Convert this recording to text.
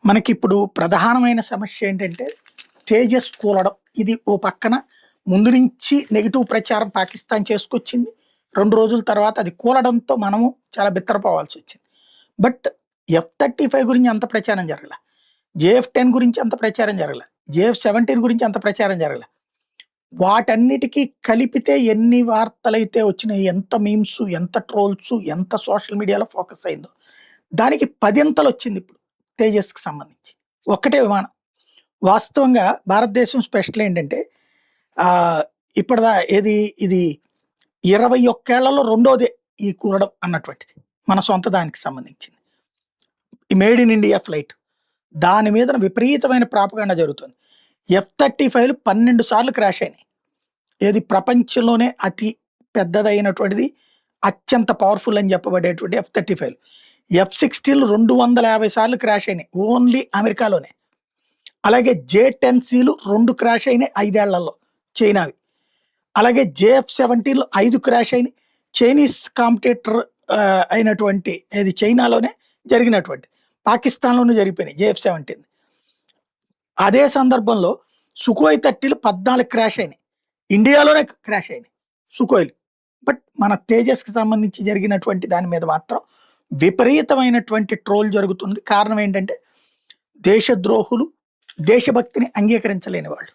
మనకిప్పుడు ప్రధానమైన సమస్య ఏంటంటే, తేజస్ కూలడం. ఇది ఓ పక్కన ముందు నుంచి నెగెటివ్ ప్రచారం పాకిస్తాన్ చేసుకొచ్చింది. 2 రోజుల తర్వాత అది కూలడంతో మనము చాలా బిత్తరపోవాల్సొచ్చింది. బట్ ఎఫ్-35 గురించి అంత ప్రచారం జరగల. జేఎఫ్-10 గురించి అంత ప్రచారం జరగల. జేఎఫ్-17 గురించి అంత ప్రచారం జరగల. వాటన్నిటికి కలిపితే ఎన్ని వార్తలైతే వచ్చినాయి, ఎంత మీమ్స్, ఎంత ట్రోల్స్, ఎంత సోషల్ మీడియాలో ఫోకస్ అయిందో, దానికి 10 ఇంతలొచ్చింది ఇప్పుడు తేజస్‌కి సంబంధించి. ఒక్కటే విమానం. వాస్తవంగా భారతదేశం స్పెషల్ ఏంటంటే ఇప్పటిదా ఇది 21 ఏళ్లలో రెండోదే ఈ కూలడం అన్నటువంటిది. మన సొంత దానికి సంబంధించింది. ఈ మేడ్ ఇన్ ఇండియా ఫ్లైట్. దాని మీద విపరీతమైన ప్రాపగాండా జరుగుతుంది. ఎఫ్-35లు 12 సార్లు క్రాష్ అయినాయి. ఏది ప్రపంచంలోనే అతి పెద్దదైనటువంటిది, అత్యంత పవర్‌ఫుల్ అని చెప్పబడేటువంటి ఎఫ్-35లు. ఎఫ్-16లు 250 సార్లు క్రాష్ అయినాయి. ఓన్లీ అమెరికాలోనే. అలాగే జే-10సీలు 2 క్రాష్ అయినాయి 5 ఏళ్లలో చైనావి. అలాగే జేఎఫ్-17లు 5 క్రాష్ అయినాయి. చైనీస్ కాంపిటీటర్ అయినటువంటి ఏది చైనాలోనే జరిగినటువంటి. పాకిస్తాన్‌లోనూ జరిగిపోయినాయి జేఎఫ్-17. అదే సందర్భంలో సుఖోయ్ 30లు 14 క్రాష్ అయినాయి. ఇండియాలోనే క్రాష్ అయినాయి సుఖోయ్‌లు. బట్ మన తేజస్‌కి సంబంధించి జరిగినటువంటి దాని మీద మాత్రం విపరీతమైనటువంటి ట్రోల్ జరుగుతుంది. కారణం ఏంటంటే దేశద్రోహులు, దేశభక్తిని అంగీకరించలేని వాళ్ళు.